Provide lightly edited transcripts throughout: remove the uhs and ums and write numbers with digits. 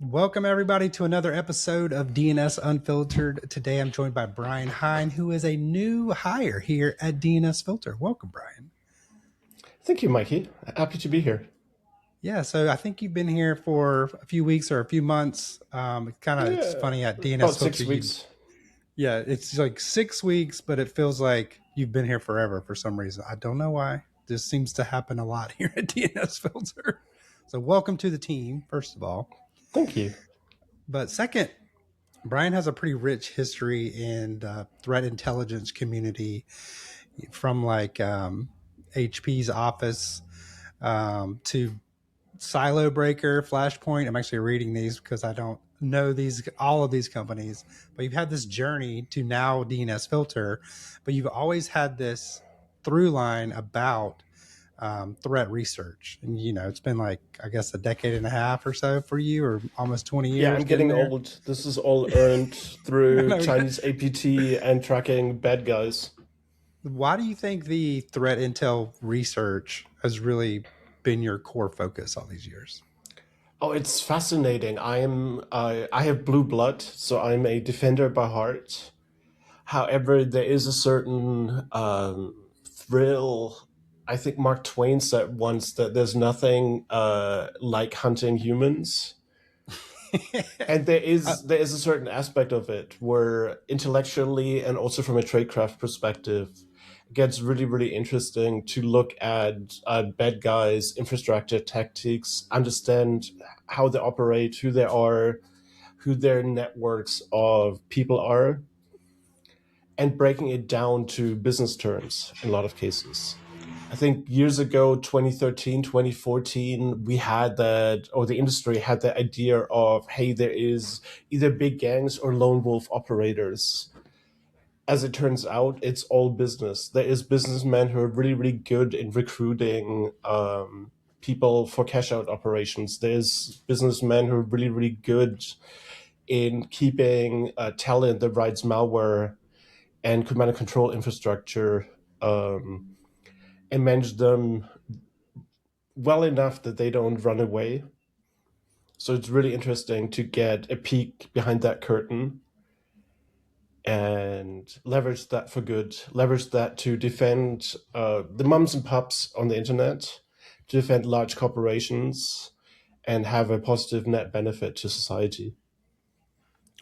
Welcome, everybody, to another episode of DNS Unfiltered. Today, I'm joined by Brian Hein, who is a new hire here at DNS Filter. Welcome, Brian. Thank you, Mikey. Happy to be here. Yeah, so I think you've been here for a few weeks or a few months. It's funny at DNS About Filter. 6 weeks. It's like 6 weeks, but it feels like you've been here forever for some reason. I don't know why. This seems to happen a lot here at DNS Filter. So, welcome to the team, first of all. Thank you. But second, Brian has a pretty rich history in the threat intelligence community, from HP's Office to Silo Breaker, Flashpoint. I'm actually reading these because I don't know all of these companies, but you've had this journey to now DNS Filter, but you've always had this through line about threat research. And, it's been like, I guess, a decade and a half or so for you, or almost 20 years. Yeah, I'm getting old. This is all earned through Chinese APT and tracking bad guys. Why do you think the threat intel research has really been your core focus all these years? Oh, it's fascinating. I have blue blood, so I'm a defender by heart. However, there is a certain thrill. I think Mark Twain said once that there's nothing like hunting humans. And there is a certain aspect of it where intellectually and also from a tradecraft perspective, it gets really, really interesting to look at bad guys, infrastructure tactics, understand how they operate, who they are, who their networks of people are, and breaking it down to business terms in a lot of cases. I think years ago, 2013, 2014, we had that, or the industry had the idea of, hey, there is either big gangs or lone wolf operators. As it turns out, it's all business. There is businessmen who are really, really good in recruiting people for cash out operations. There's businessmen who are really, really good in keeping talent that writes malware and command and control infrastructure and manage them well enough that they don't run away. So it's really interesting to get a peek behind that curtain and leverage that for good, leverage that to defend the mums and pups on the internet, to defend large corporations, and have a positive net benefit to society.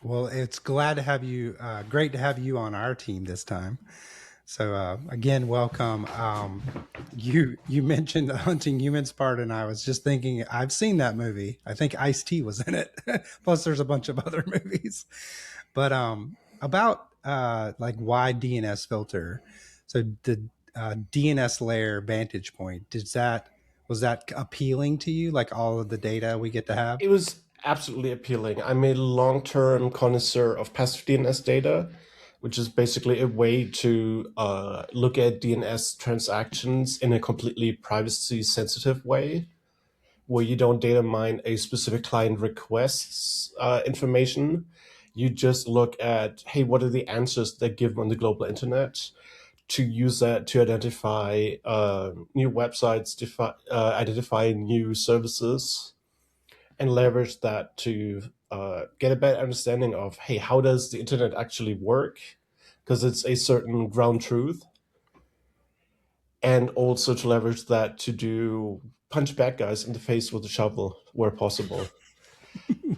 Well, it's glad to have you. Great to have you on our team this time. So again, welcome. You mentioned the hunting humans part, and I was just thinking I've seen that movie. I think Ice-T was in it. Plus, there's a bunch of other movies. But about why DNS filter. So the DNS layer vantage point, was that appealing to you? Like all of the data we get to have? It was absolutely appealing. I'm a long-term connoisseur of passive DNS data, which is basically a way to look at DNS transactions in a completely privacy-sensitive way, where you don't data mine a specific client request's information. You just look at, hey, what are the answers that give on the global internet, to use that to identify new websites, identify new services, and leverage that to get a better understanding of, hey, how does the internet actually work? Because it's a certain ground truth. And also to leverage that to punch bad guys in the face with a shovel where possible.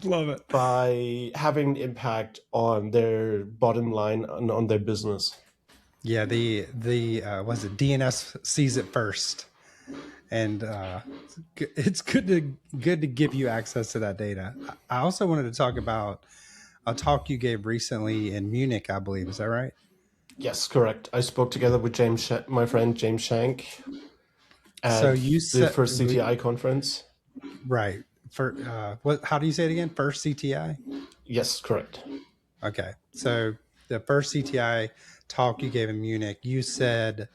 Love it. By having impact on their bottom line and on their business. Yeah, the was it DNS sees it first, and it's good to give you access to that data. I also wanted to talk about a talk you gave recently in Munich, I believe. Is that right? Yes, correct. I spoke together with my friend James Shank at the first CTI conference. Right. What? How do you say it again? First CTI? Yes, correct. Okay. So the first CTI talk you gave in Munich, you said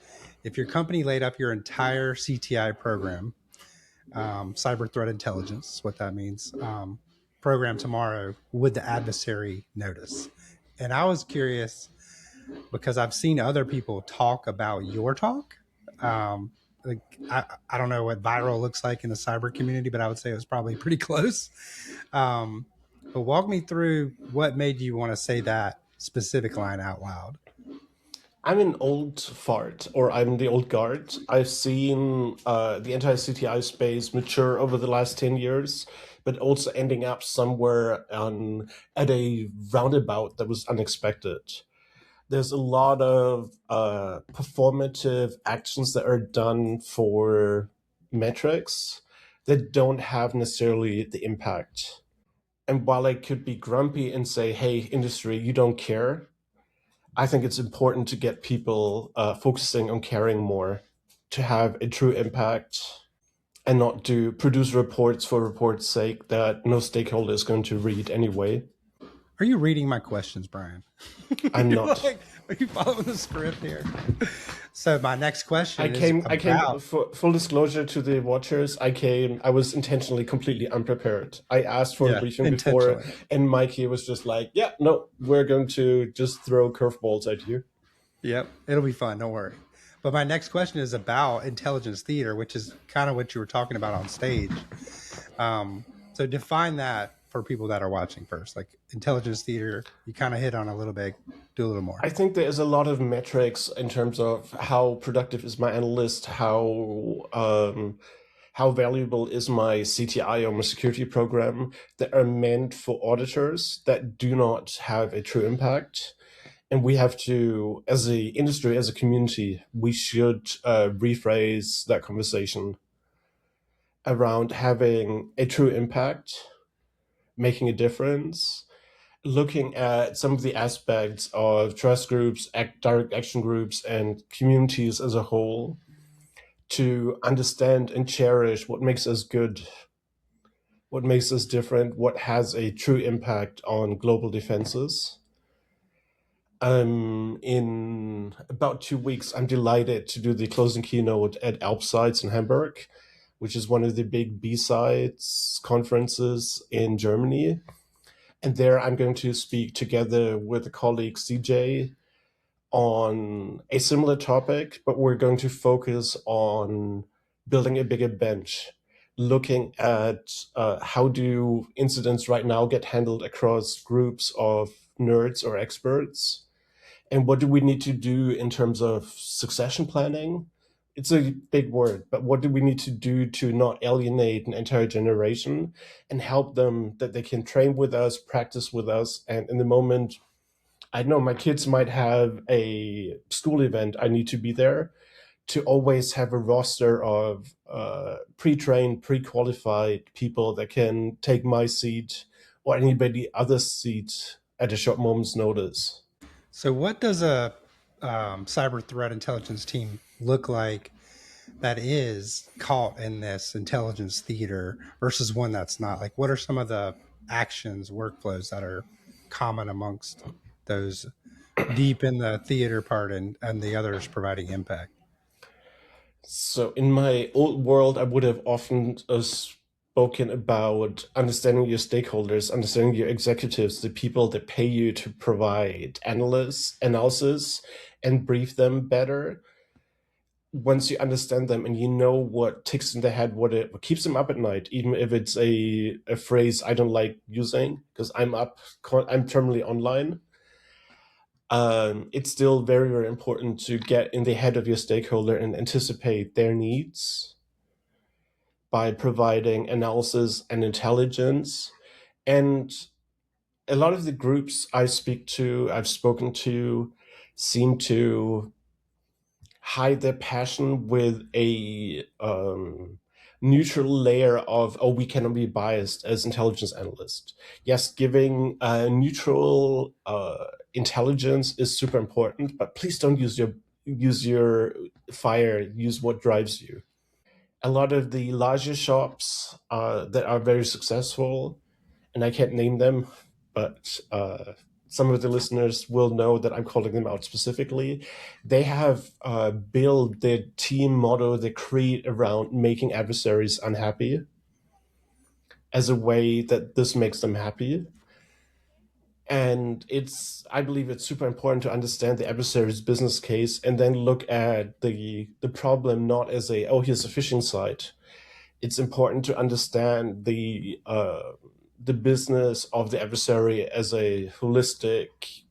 if your company laid up your entire CTI program, cyber threat intelligence is what that means, program tomorrow, would the adversary notice? And I was curious because I've seen other people talk about your talk. I don't know what viral looks like in the cyber community, but I would say it was probably pretty close. But walk me through what made you want to say that specific line out loud. I'm an old fart, or I'm the old guard. I've seen the entire CTI space mature over the last 10 years, but also ending up somewhere at a roundabout that was unexpected. There's a lot of performative actions that are done for metrics that don't have necessarily the impact. And while I could be grumpy and say, hey, industry, you don't care, I think it's important to get people focusing on caring more, to have a true impact and not to produce reports for report's sake that no stakeholder is going to read anyway. Are you reading my questions, Brian? I'm not. Are you following the script here? So my next question I came about for full disclosure to the watchers. I was intentionally completely unprepared. I asked for a briefing before, and Mikey was just like, "Yeah, no, we're going to just throw curveballs at you." Yep, it'll be fun. Don't worry. But my next question is about intelligence theater, which is kind of what you were talking about on stage. So define that for people that are watching first. Like intelligence theater, you kind of hit on a little bit. Do a little more. I think there is a lot of metrics in terms of how productive is my analyst, how valuable is my CTI or my security program, that are meant for auditors that do not have a true impact. And we have to, as a industry, as a community, we should rephrase that conversation around having a true impact, making a difference, looking at some of the aspects of trust groups, direct action groups, and communities as a whole to understand and cherish what makes us good, what makes us different, what has a true impact on global defenses. In about 2 weeks, I'm delighted to do the closing keynote at Alpsites in Hamburg, which is one of the big B-Sides conferences in Germany. And there I'm going to speak together with a colleague, CJ, on a similar topic, but we're going to focus on building a bigger bench, looking at how do incidents right now get handled across groups of nerds or experts, and what do we need to do in terms of succession planning. It's a big word, but what do we need to do to not alienate an entire generation and help them that they can train with us, practice with us, and in the moment, I know my kids might have a school event, I need to be there, to always have a roster of pre-trained, pre-qualified people that can take my seat or anybody other's seat at a short moment's notice. So what does a cyber threat intelligence team look like that is caught in this intelligence theater versus one that's not? Like, what are some of the actions, workflows that are common amongst those deep in the theater part and the others providing impact? So in my old world, I would have often spoken about understanding your stakeholders, understanding your executives, the people that pay you to provide analysis and brief them better. Once you understand them and you know what ticks in their head, what keeps them up at night, even if it's a phrase I don't like using because I'm terminally online. It's still very, very important to get in the head of your stakeholder and anticipate their needs by providing analysis and intelligence. And a lot of the groups I've spoken to, seem to hide their passion with a neutral layer of, oh, we cannot be biased as intelligence analysts. Yes, giving neutral intelligence is super important, but please don't use your fire, use what drives you. A lot of the larger shops that are very successful, and I can't name them, but some of the listeners will know that I'm calling them out specifically. They have built their team motto, their creed around making adversaries unhappy as a way that this makes them happy. And I believe it's super important to understand the adversary's business case and then look at the problem not as here's a phishing site. It's important to understand the the business of the adversary as a holistic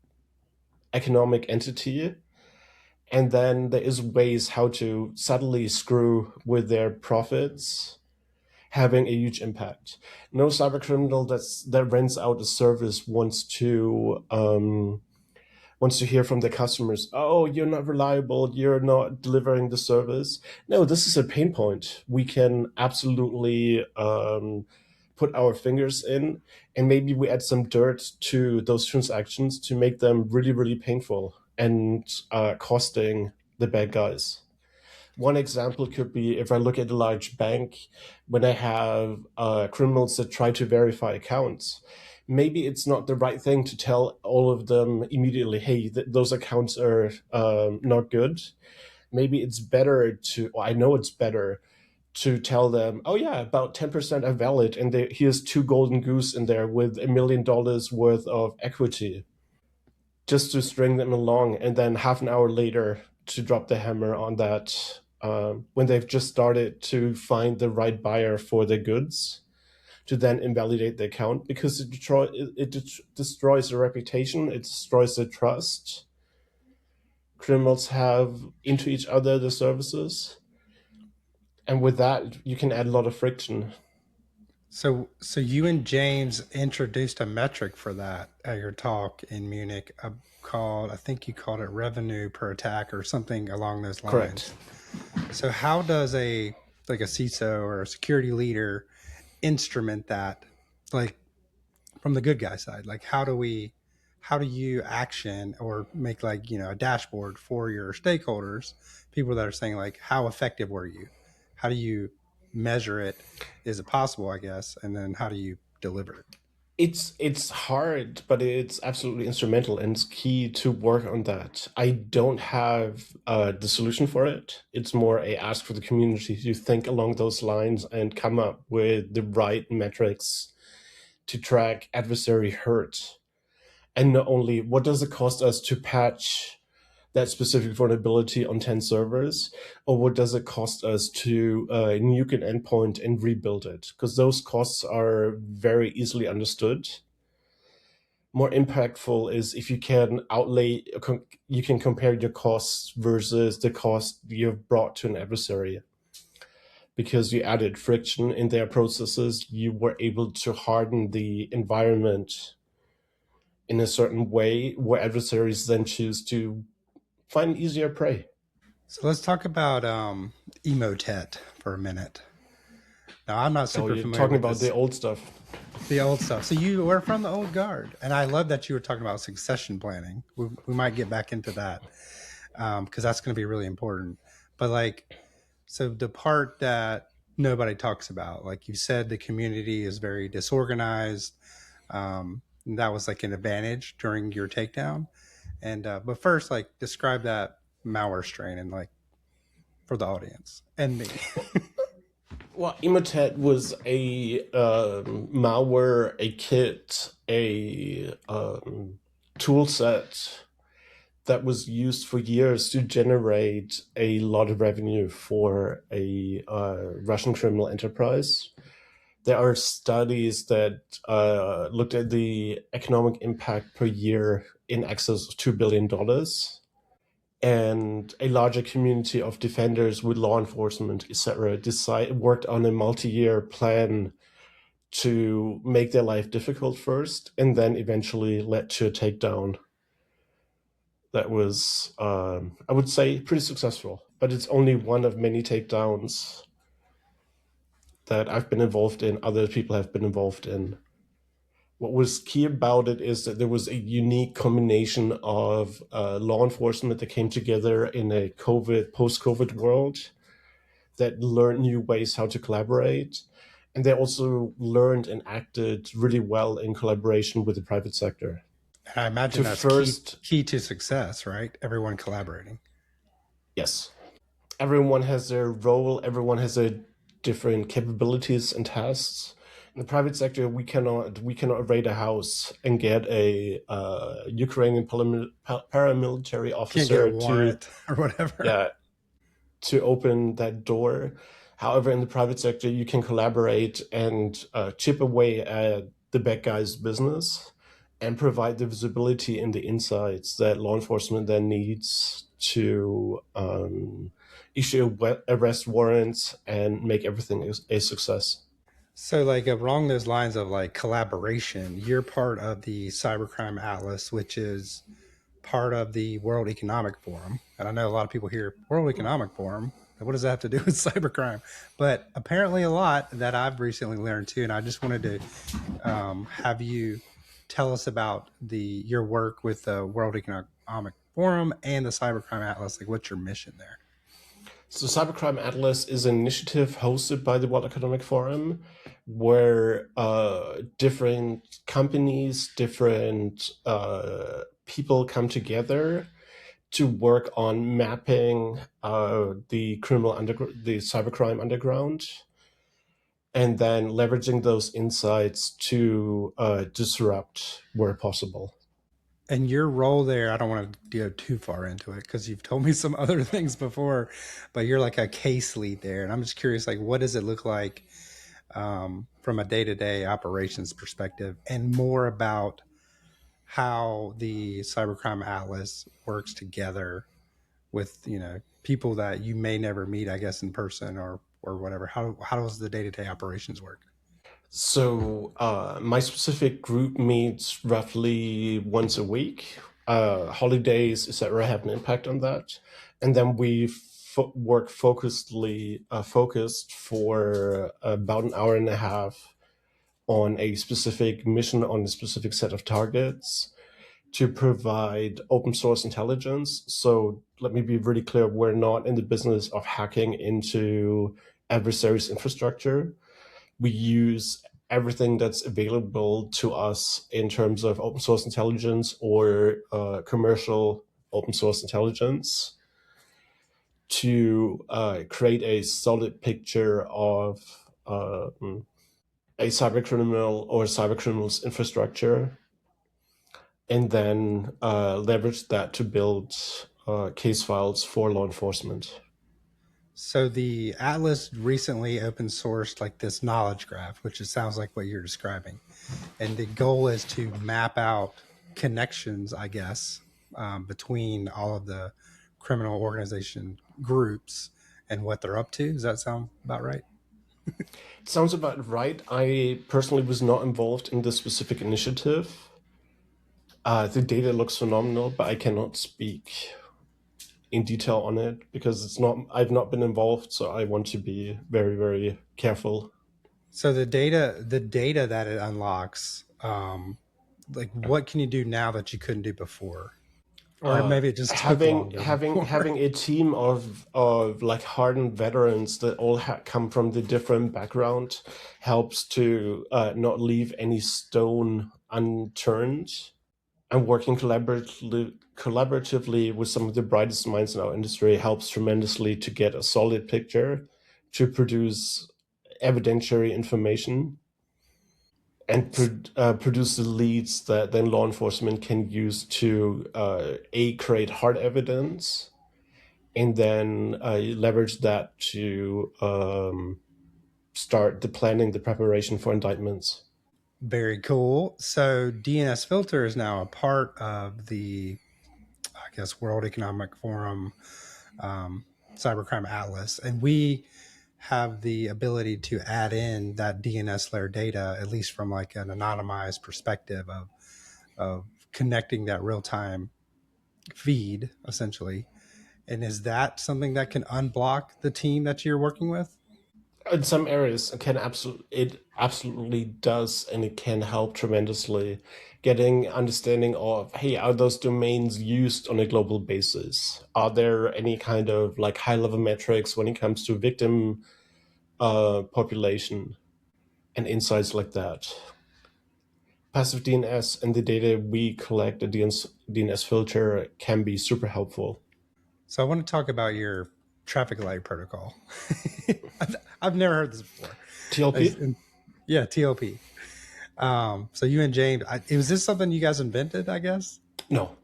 economic entity. And then there is ways how to subtly screw with their profits, having a huge impact. No cybercriminal that rents out a service wants to hear from their customers, oh, you're not reliable, you're not delivering the service. No, this is a pain point. We can absolutely put our fingers in, and maybe we add some dirt to those transactions to make them really, really painful and costing the bad guys. One example could be if I look at a large bank, when I have criminals that try to verify accounts, maybe it's not the right thing to tell all of them immediately, hey, those accounts are not good. Maybe it's better to, or I know it's better to tell them, oh yeah, about 10% are valid, and here's 2 golden goose in there with $1 million worth of equity, just to string them along, and then half an hour later to drop the hammer on that when they've just started to find the right buyer for their goods, to then invalidate the account, because it destroys the reputation, it destroys the trust criminals have into each other, the services. And with that, you can add a lot of friction. So you and James introduced a metric for that at your talk in Munich called, I think you called it revenue per attack or something along those lines. Correct. So how does a CISO or a security leader instrument that, like, from the good guy side? Like, how do you action or make, like, a dashboard for your stakeholders, people that are saying, like, how effective were you? How do you measure it? Is it possible, I guess? And then how do you deliver it? It's hard, but it's absolutely instrumental, and it's key to work on that. I don't have the solution for it. It's more a ask for the community to think along those lines and come up with the right metrics to track adversary hurt. And not only what does it cost us to patch that specific vulnerability on 10 servers, or what does it cost us to nuke an endpoint and rebuild it? Because those costs are very easily understood. More impactful is if you can you can compare your costs versus the cost you've brought to an adversary. Because you added friction in their processes, you were able to harden the environment in a certain way where adversaries then choose to find easier prey. So let's talk about Emotet for a minute. Now, I'm not super you're familiar talking with about this, the old stuff. the old stuff. So you were from the old guard, and I love that you were talking about succession planning. We might get back into that because that's going to be really important. But, like, so the part that nobody talks about, like you said, the community is very disorganized. That was like an advantage during your takedown. And but first, like, describe that malware strain and, like, for the audience and me. Well, Emotet was a malware, a kit, a tool set that was used for years to generate a lot of revenue for a Russian criminal enterprise. There are studies that looked at the economic impact per year in excess of $2 billion. And a larger community of defenders with law enforcement, etc., worked on a multi-year plan to make their life difficult first, and then eventually led to a takedown that was, I would say, pretty successful. But it's only one of many takedowns that I've been involved in, other people have been involved in. What was key about it is that there was a unique combination of law enforcement that came together in a post-COVID world that learned new ways how to collaborate. And they also learned and acted really well in collaboration with the private sector. I imagine that's key to success, right? Everyone collaborating. Yes. Everyone has their role. Everyone has their different capabilities and tasks. In the private sector, we cannot raid a house and get a Ukrainian paramilitary officer Can't get a warrant or whatever. To open that door. However, in the private sector, you can collaborate and chip away at the bad guys' business and provide the visibility and the insights that law enforcement then needs to issue arrest warrants and make everything a success. So, like along those lines of like collaboration, you're part of the Cybercrime Atlas, which is part of the World Economic Forum. And I know a lot of people hear World Economic Forum. What does that have to do with cybercrime? But apparently, a lot that I've recently learned too. And I just wanted to have you tell us about your work with the World Economic Forum and the Cybercrime Atlas. Like, what's your mission there? So Cybercrime Atlas is an initiative hosted by the World Economic Forum where different companies, different people come together to work on mapping the cybercrime underground, and then leveraging those insights to disrupt where possible. And your role there, I don't want to go too far into it because you've told me some other things before, but you're like a case lead there. And I'm just curious, like, what does it look like from a day-to-day operations perspective, and more about how the Cybercrime Atlas works together with, people that you may never meet, I guess, in person or whatever. How does the day-to-day operations work? So my specific group meets roughly once a week. Holidays, etc., have an impact on that, and then we work focused for about an hour and a half on a specific mission on a specific set of targets to provide open source intelligence. So let me be really clear: we're not in the business of hacking into adversaries' infrastructure. We use everything that's available to us in terms of open source intelligence or commercial open source intelligence to create a solid picture of a cybercriminal or cybercriminals infrastructure, and then leverage that to build case files for law enforcement. So the Atlas recently open sourced like this knowledge graph, which it sounds like what you're describing. And the goal is to map out connections, I guess, between all of the criminal organization groups and what they're up to. Does that sound about right? Sounds about right. I personally was not involved in this specific initiative. The data looks phenomenal, but I cannot speak in detail on it because I've not been involved, so I want to be very, very careful. So the data that it unlocks, like what can you do now that you couldn't do before? Or maybe it just took having longer having before. having a team of like hardened veterans that all come from the different background helps to not leave any stone unturned. And working collaboratively with some of the brightest minds in our industry helps tremendously to get a solid picture, to produce evidentiary information, and produce the leads that then law enforcement can use to create hard evidence, and then leverage that to start the planning, the preparation for indictments. Very cool. So DNS Filter is now a part of the, I guess, World Economic Forum Cybercrime Atlas, and we have the ability to add in that DNS layer data, at least from like an anonymized perspective of connecting that real time feed, essentially. And is that something that can unblock the team that you're working with? In some areas it absolutely does, and it can help tremendously getting understanding of, hey, are those domains used on a global basis? Are there any kind of like high level metrics when it comes to victim population and insights like that? Passive DNS and the data we collect, the DNS filter, can be super helpful. So I want to talk about your traffic light protocol. I've never heard this before. TLP? Yeah, TLP. So you and James, was this something you guys invented, I guess? No.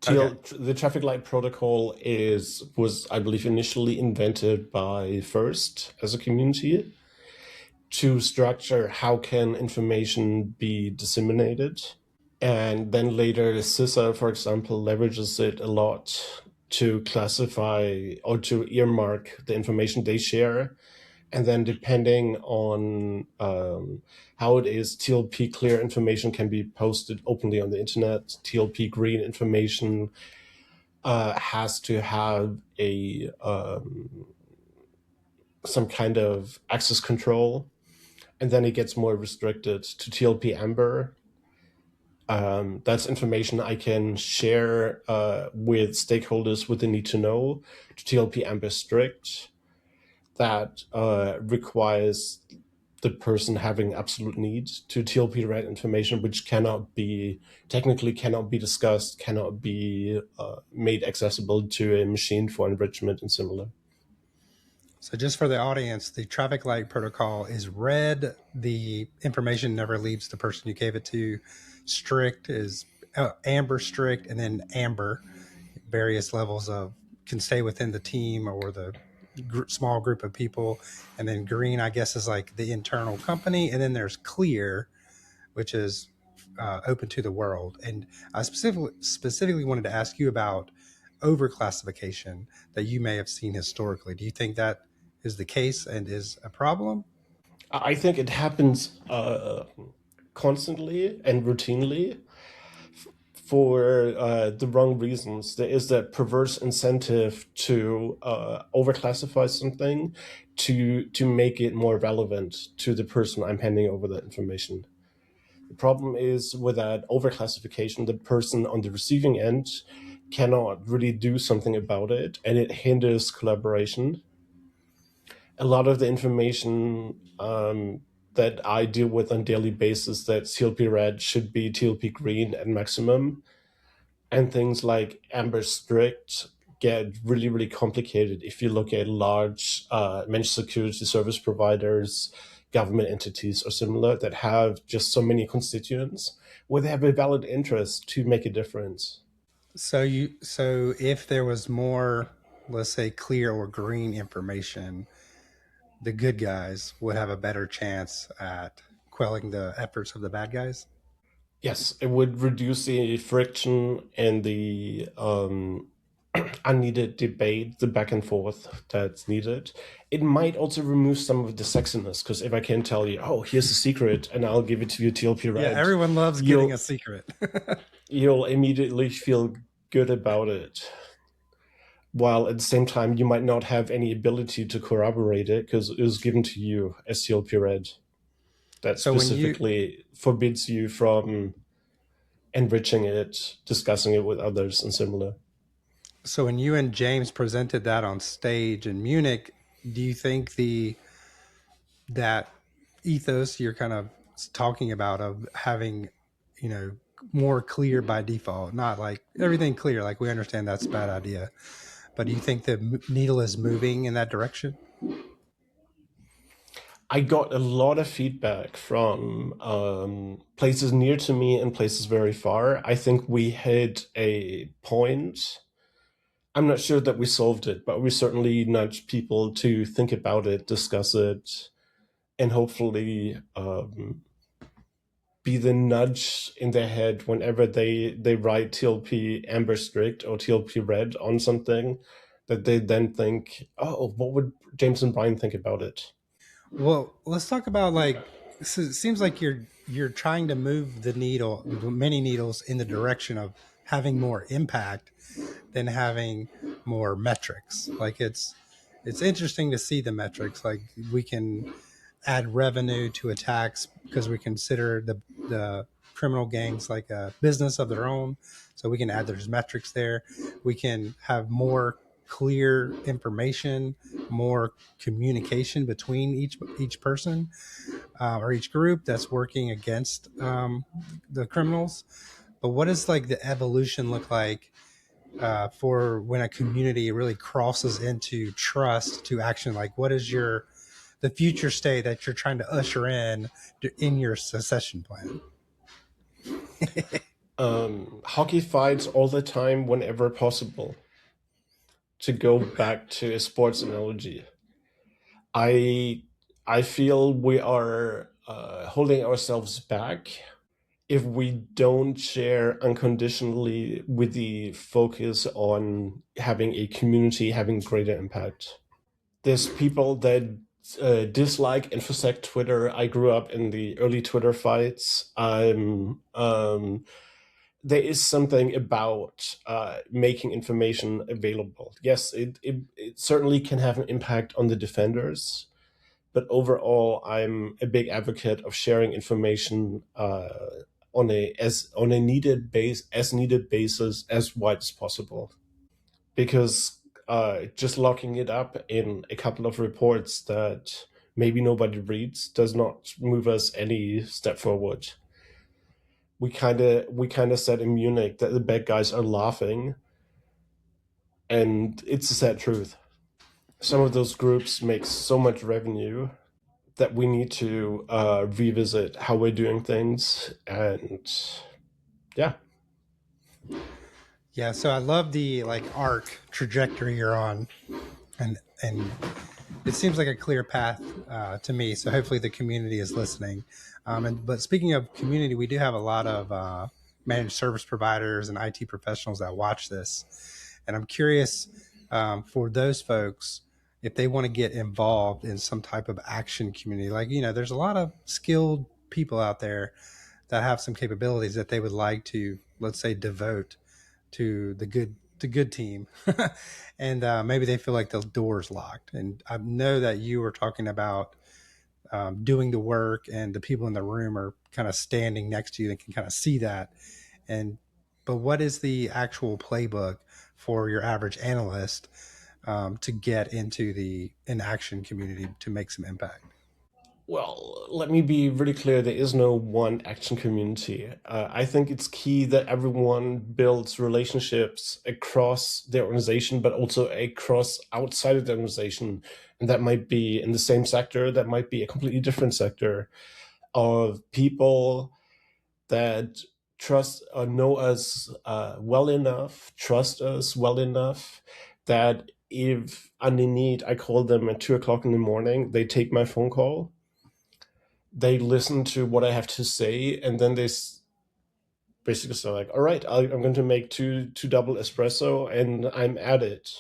Okay. The traffic light protocol was, I believe, initially invented by First as a community to structure how can information be disseminated. And then later, CISA, for example, leverages it a lot to classify or to earmark the information they share. And then depending on how it is, TLP clear information can be posted openly on the internet. TLP green information has to have a some kind of access control, and then it gets more restricted to TLP amber. That's information I can share with stakeholders with the need to know. To TLP amber strict, that requires the person having absolute need. To Thr3at information which technically cannot be discussed, cannot be made accessible to a machine for enrichment and similar. So just for the audience, the traffic light protocol is red. The information never leaves the person you gave it to. Strict is amber strict, and then amber, various levels of can stay within the team or the small group of people. And then green, I guess, is like the internal company. And then there's clear, which is open to the world. And I specifically wanted to ask you about overclassification that you may have seen historically. Do you think that is the case and is a problem? I think it happens constantly and routinely for the wrong reasons. There is that perverse incentive to overclassify something to make it more relevant to the person I'm handing over the information. The problem is with that overclassification, the person on the receiving end cannot really do something about it, and it hinders collaboration. A lot of the information that I deal with on a daily basis, that TLP red should be TLP green at maximum, and things like amber strict get really, really complicated if you look at large managed security service providers, government entities or similar that have just so many constituents where they have a valid interest to make a difference. So if there was more, let's say, clear or green information, the good guys would have a better chance at quelling the efforts of the bad guys. Yes, it would reduce the friction and the unneeded debate, the back and forth that's needed. It might also remove some of the sexiness, because if I can tell you, oh, here's a secret, and I'll give it to you TLP red. Yeah, everyone loves getting a secret. You'll immediately feel good about it. While at the same time, you might not have any ability to corroborate it because it was given to you as TLP red. That So specifically forbids you from enriching it, discussing it with others, and similar. So when you and James presented that on stage in Munich, do you think that ethos you're kind of talking about of having, more clear by default, not like everything clear, like we understand that's a bad idea, but do you think the needle is moving in that direction? I got a lot of feedback from places near to me and places very far. I think we hit a point. I'm not sure that we solved it, but we certainly nudged people to think about it, discuss it, and hopefully be the nudge in their head whenever they write TLP amber strict or TLP red on something, that they then think, oh, what would James and Brian think about it? Well, let's talk about like, so it seems like you're trying to move the needle, many needles, in the direction of having more impact than having more metrics. Like it's interesting to see the metrics. Like we can add revenue to attacks because we consider the criminal gangs like a business of their own. So we can add those metrics there. We can have more clear information, more communication between each person or each group that's working against the criminals. But what does like the evolution look like for when a community really crosses into trust to action? Like, what is the future state that you're trying to usher in your succession plan? Hockey fights all the time whenever possible. To go back to a sports analogy, I I feel we are holding ourselves back if we don't share unconditionally with the focus on having a community having greater impact. There's people that dislike infosec Twitter. I grew up in the early Twitter fights. There is something about making information available. Yes, it certainly can have an impact on the defenders, but overall, I'm a big advocate of sharing information on a needed basis as wide as possible, because just locking it up in a couple of reports that maybe nobody reads does not move us any step forward. We kind of said in Munich that the bad guys are laughing, and it's a sad truth. Some of those groups make so much revenue that we need to revisit how we're doing things, and yeah. Yeah, so I love the like arc trajectory you're on, and it seems like a clear path to me. So hopefully the community is listening. But speaking of community, we do have a lot of managed service providers and IT professionals that watch this, and I'm curious for those folks if they want to get involved in some type of action community. Like there's a lot of skilled people out there that have some capabilities that they would like to, let's say, devote to the good team, and maybe they feel like the door's locked. And I know that you were talking about doing the work, and the people in the room are kind of standing next to you and can kind of see that. And but what is the actual playbook for your average analyst to get into the in-action community to make some impact? Well, let me be really clear. There is no one action community. I think it's key that everyone builds relationships across their organization, but also across outside of the organization. And that might be in the same sector, that might be a completely different sector, of people that trust or know us well enough, trust us well enough, that if I'm in need, I call them at 2 o'clock in the morning, they take my phone call, they listen to what I have to say, and then they basically say like, all right, I'm going to make two double espresso, and I'm at it.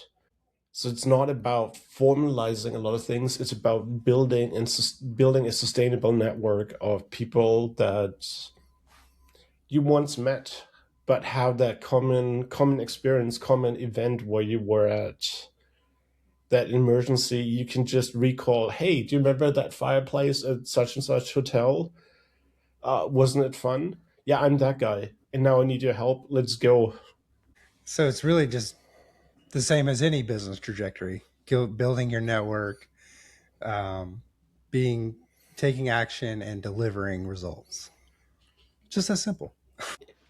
So it's not about formalizing a lot of things. It's about building building a sustainable network of people that you once met, but have that common experience, common event where you were at that emergency. You can just recall, hey, do you remember that fireplace at such and such hotel? Wasn't it fun? Yeah, I'm that guy, and now I need your help. Let's go. So it's really just the same as any business trajectory: building your network, um, being taking action and delivering results. Just as simple.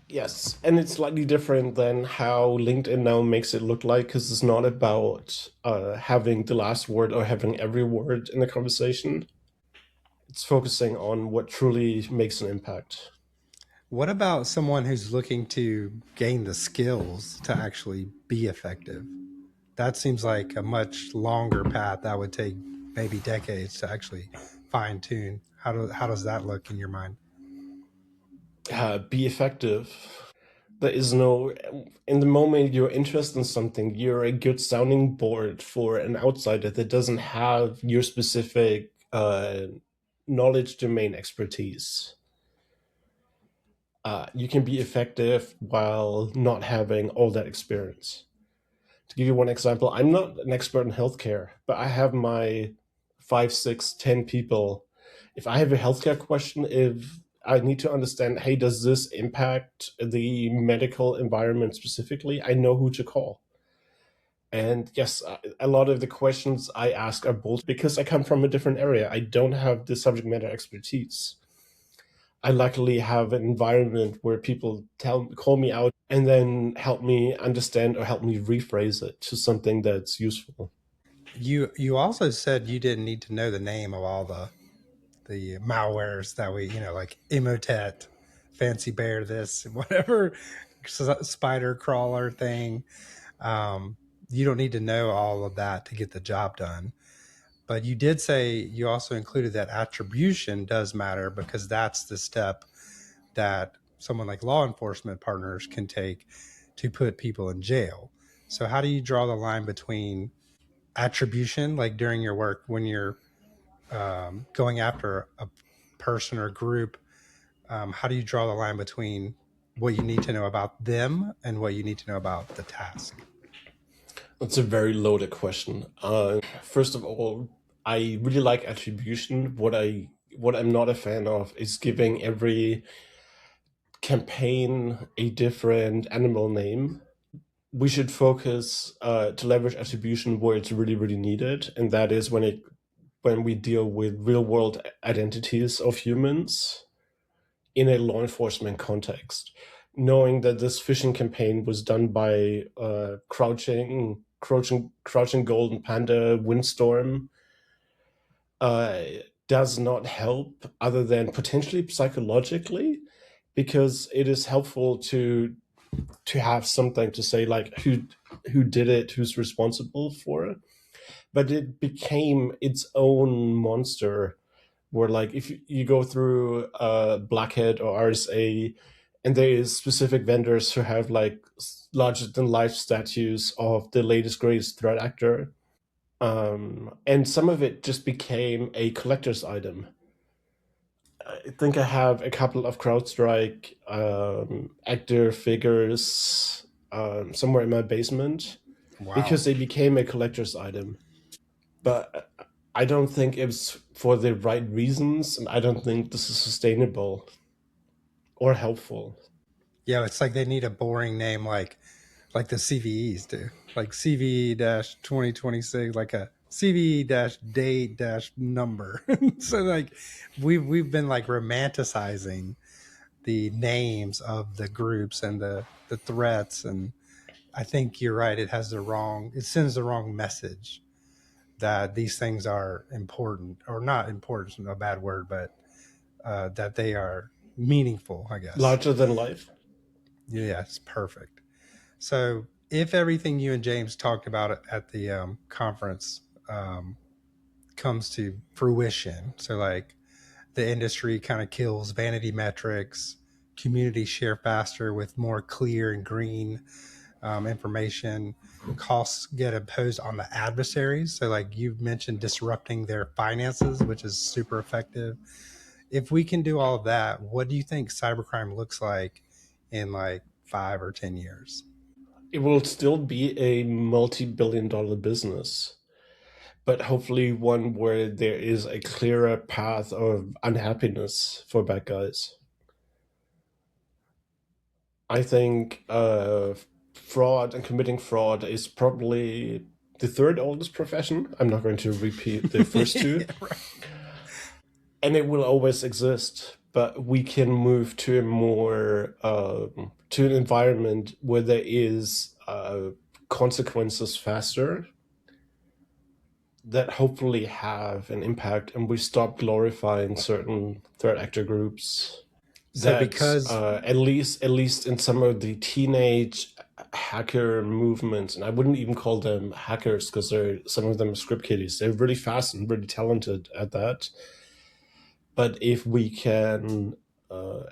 Yes, and it's slightly different than how LinkedIn now makes it look like, because it's not about having the last word or having every word in the conversation. It's focusing on what truly makes an impact. What about someone who's looking to gain the skills to actually be effective? That seems like a much longer path that would take maybe decades to actually fine tune. How does that look in your mind? Be effective. There is no, in the moment you're interested in something, you're a good sounding board for an outsider that doesn't have your specific knowledge domain expertise. You can be effective while not having all that experience. To give you one example, I'm not an expert in healthcare, but I have my 5, 6, 10 people. If I have a healthcare question, if I need to understand, hey, does this impact the medical environment specifically, I know who to call. And yes, a lot of the questions I ask are bold because I come from a different area. I don't have the subject matter expertise. I luckily have an environment where people call me out and then help me understand or help me rephrase it to something that's useful. You also said you didn't need to know the name of all the malwares that we like Emotet, Fancy Bear, this whatever spider crawler thing. Um, you don't need to know all of that to get the job done. But you did say you also included that attribution does matter because that's the step that someone like law enforcement partners can take to put people in jail. So how do you draw the line between attribution, like during your work when you're going after a person or group? How do you draw the line between what you need to know about them and what you need to know about the task? That's a very loaded question. First of all, I really like attribution. What I'm not a fan of is giving every campaign a different animal name. We should focus to leverage attribution where it's really, really needed, and that is when we deal with real world identities of humans in a law enforcement context. Knowing that this phishing campaign was done by crouching golden panda windstorm does not help other than potentially psychologically, because it is helpful to have something to say, like who did it, who's responsible for it. But it became its own monster where, like, if you go through Blackhead or RSA, and there is specific vendors who have like larger than life statues of the latest greatest threat actor, and some of it just became a collector's item. I think I have a couple of CrowdStrike actor figures somewhere in my basement Wow. because they became a collector's item. But I don't think it's for the right reasons, and I don't think this is sustainable or helpful. Yeah, it's like they need a boring name like the CVEs do, like CVE 2026, like a CVE date number. So like we've been like romanticizing the names of the groups and the threats, and I think you're right. It sends the wrong message that these things are important, or not important, a bad word, but that they are meaningful, I guess. Larger than life. Yeah, it's perfect. So, if everything you and James talked about at the conference um, comes to fruition, so like the industry kind of kills vanity metrics, communities share faster with more clear and green information, costs get imposed on the adversaries. So, like you mentioned, disrupting their finances, which is super effective. If we can do all of that, what do you think cybercrime looks like in like 5 or 10 years? It will still be a multi-billion-dollar business, but hopefully one where there is a clearer path of unhappiness for bad guys. I think fraud and committing fraud is probably the third oldest profession. I'm not going to repeat the first two. Yeah, right. And it will always exist, but we can move to a more to an environment where there is consequences faster that hopefully have an impact, and we stop glorifying certain threat actor groups So that because at least in some of the teenage hacker movements, and I wouldn't even call them hackers because some of them are script kiddies. They're really fast and really talented at that. But if we can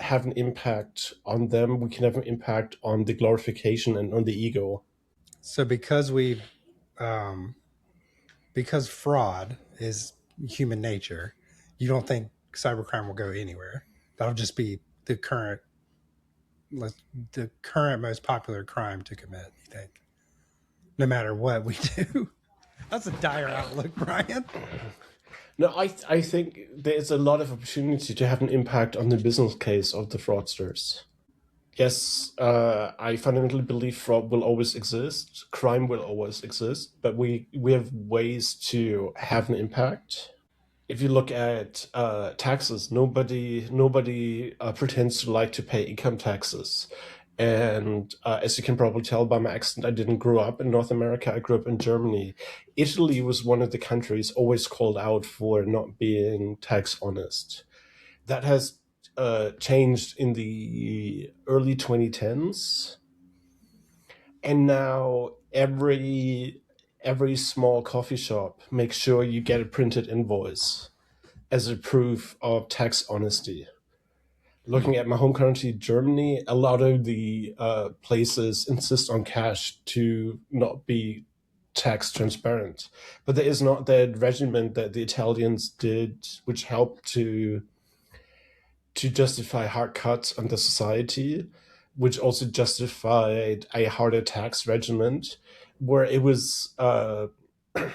have an impact on them, we can have an impact on the glorification and on the ego. so because we um, because fraud is human nature, you don't think cybercrime will go anywhere. That'll just be the current most popular crime to commit. You think, no matter what we do? That's a dire outlook, Brian. No, I think there's a lot of opportunity to have an impact on the business case of the fraudsters. Yes, I fundamentally believe fraud will always exist, crime will always exist, but we have ways to have an impact. If you look at taxes, nobody pretends to like to pay income taxes. And as you can probably tell by my accent, I didn't grow up in North America. I grew up in Germany. Italy was one of the countries always called out for not being tax honest. That has changed in the early 2010s, and now every small coffee shop, make sure you get a printed invoice as a proof of tax honesty. Looking at my home country, Germany, a lot of the places insist on cash to not be tax transparent. But there is not that regimen that the Italians did, which helped to justify hard cuts on the society, which also justified a harder tax regimen, where it was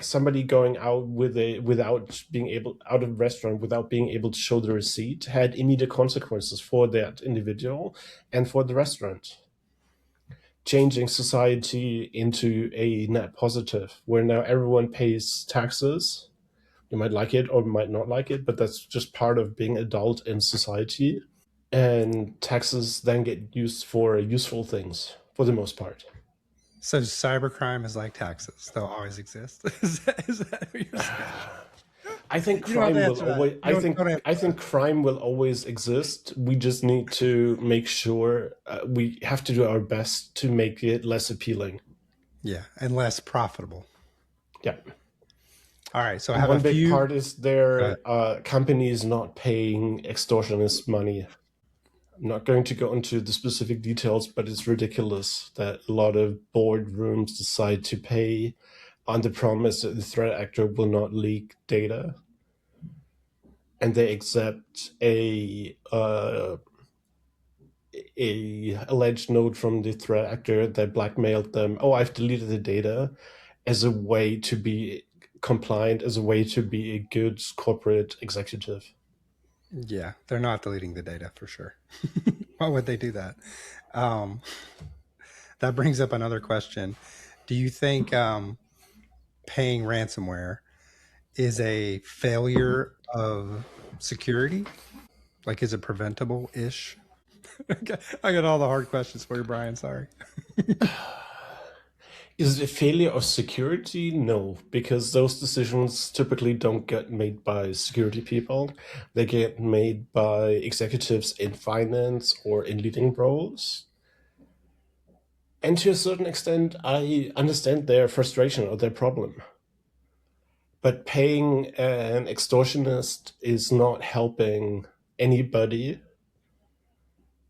somebody going out without being able out of a restaurant without being able to show the receipt had immediate consequences for that individual and for the restaurant, changing society into a net positive where now everyone pays taxes. You might like it or might not like it, but that's just part of being adult in society, and taxes then get used for useful things for the most part. So cybercrime is like taxes; they'll always exist. Is that what you're saying? I think You don't have crime to will answer that. always. You don't have I think crime will always exist. We just need to make sure we have to do our best to make it less appealing. Yeah, and less profitable. Yeah. All right, so I And have one a big few. part is their companies not paying extortionist money. I'm not going to go into the specific details, but it's ridiculous that a lot of boardrooms decide to pay on the promise that the threat actor will not leak data, and they accept a alleged note from the threat actor that blackmailed them. Oh, I've deleted the data, as a way to be compliant, as a way to be a good corporate executive. Yeah, they're not deleting the data for sure. Why would they do that? Um, that brings up another question. Do you think paying ransomware is a failure of security? Like, is it preventable ish? I got all the hard questions for you, Brian. Sorry. Is it a failure of security? No, because those decisions typically don't get made by security people. They get made by executives in finance or in leading roles. And to a certain extent, I understand their frustration or their problem. But paying an extortionist is not helping anybody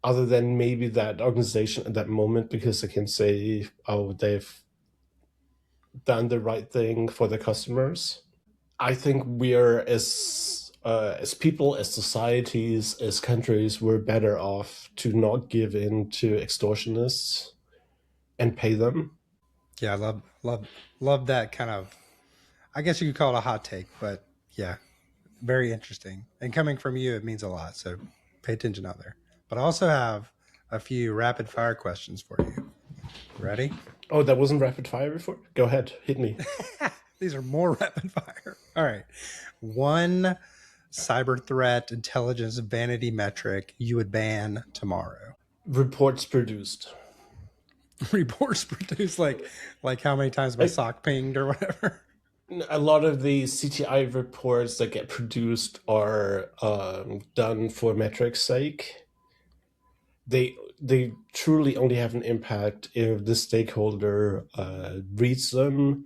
other than maybe that organization at that moment, because they can say, oh, they've done the right thing for their customers. I think we're as people, as societies, as countries, we're better off to not give in to extortionists and pay them. Yeah, I love that kind of. I guess you could call it a hot take, but yeah, very interesting. And coming from you, it means a lot. So pay attention out there. But I also have a few rapid fire questions for you. Ready? Oh, that wasn't rapid fire before? Go ahead, hit me. These are more rapid fire. All right. One cyber threat intelligence vanity metric you would ban tomorrow. Reports produced. Reports produced like how many times my sock pinged or whatever. A lot of the CTI reports that get produced are done for metrics' sake. They truly only have an impact if the stakeholder reads them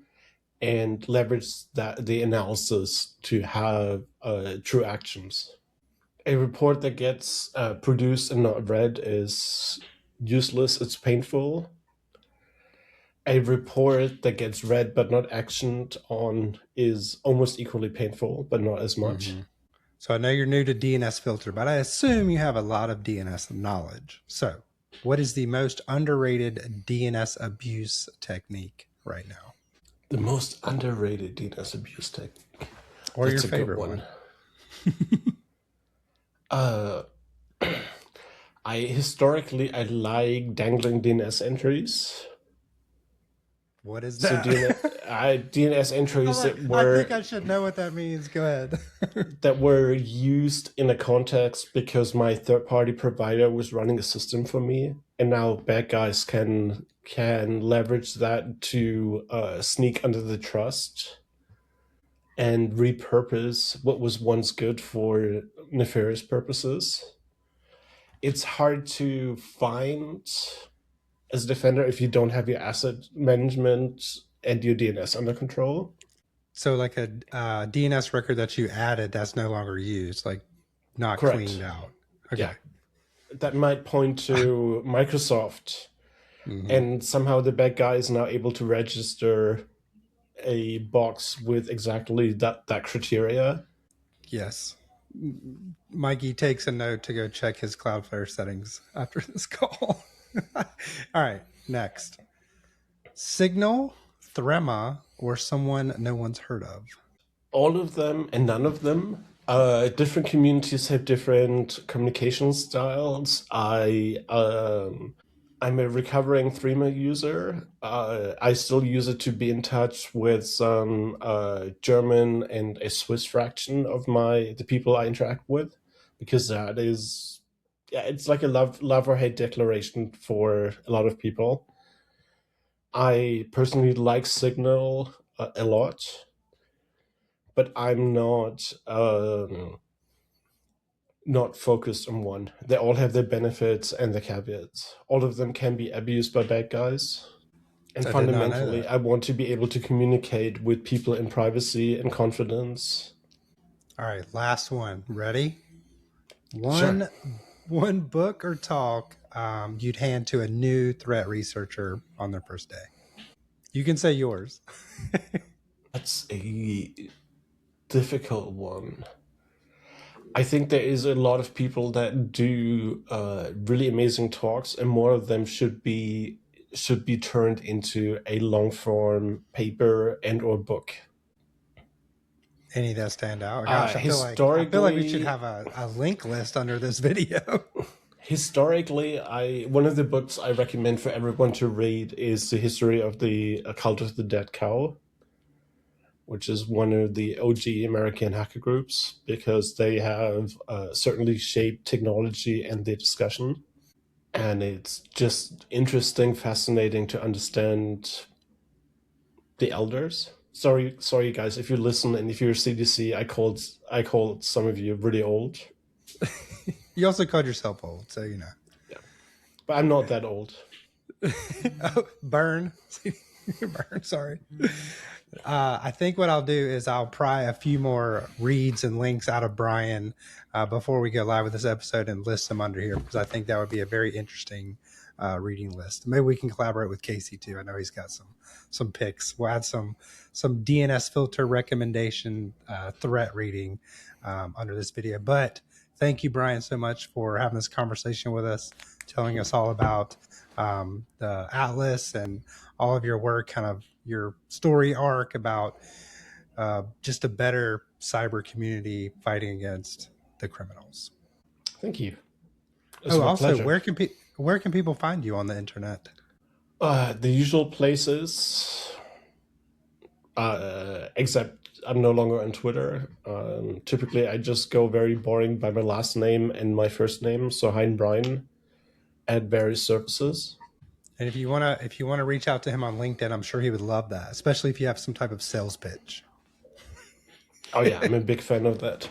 and leverage the analysis to have true actions. A report that gets produced and not read is useless. It's painful. A report that gets read but not actioned on is almost equally painful, but not as much. Mm-hmm. So I know you're new to DNS filter, but I assume you have a lot of DNS knowledge. So what is the most underrated DNS abuse technique right now? The most underrated DNS abuse technique. Or that's your favorite one? I historically like dangling DNS entries. What is that? So DNS entries that were... I think I should know what that means. Go ahead. that were used in a context because my third-party provider was running a system for me, and now bad guys can leverage that to sneak under the trust and repurpose what was once good for nefarious purposes. It's hard to find as a defender if you don't have your asset management and your DNS under control. So like a DNS record that you added that's no longer used, like not cleaned Correct. out. Okay. Yeah. That might point to Microsoft, and somehow the bad guy is now able to register a box with exactly that criteria. Yes. Mikey takes a note to go check his Cloudflare settings after this call. All right, next. Signal, Thr3at, or someone no one's heard of. All of them and none of them. Different communities have different communication styles. I'm a recovering Thr3at user. I still use it to be in touch with some German and a Swiss fraction of the people I interact with, because that is, yeah, it's like a love or hate declaration for a lot of people. I personally like Signal a lot, but I'm not focused on one. They all have their benefits and their caveats. All of them can be abused by bad guys. And I did not know fundamentally, that. I want to be able to communicate with people in privacy and confidence. All right, last one. Ready? Sure. One book or talk you'd hand to a new threat researcher on their first day. You can say yours. That's a difficult one. I think there is a lot of people that do really amazing talks, and more of them should be turned into a long form paper and or book. Any that stand out? Gosh, I feel like we should have a link list under this video. Historically, one of the books I recommend for everyone to read is The History of the Cult of the Dead Cow, which is one of the OG American hacker groups, because they have certainly shaped technology and the discussion. And it's just interesting, fascinating to understand the elders. Sorry, guys, if you listen and if you're CDC, I called some of you really old. You also called yourself old, so you know. Yeah, but I'm not that old. Oh, burn. Burn, sorry. I think what I'll do is I'll pry a few more reads and links out of Brian before we go live with this episode and list them under here, because I think that would be a very interesting reading list. Maybe we can collaborate with Casey too. I know he's got some picks. We'll add some DNS filter recommendation threat reading under this video. But thank you, Brian, so much for having this conversation with us, telling us all about the Atlas and all of your work, kind of your story arc about just a better cyber community fighting against the criminals. Thank you. Also, where can people find you on the internet? The usual places, except I'm no longer on Twitter. Typically, I just go very boring by my last name and my first name, so Hein Brian, at various services. And if you wanna reach out to him on LinkedIn, I'm sure he would love that, especially if you have some type of sales pitch. Oh yeah, I'm a big fan of that.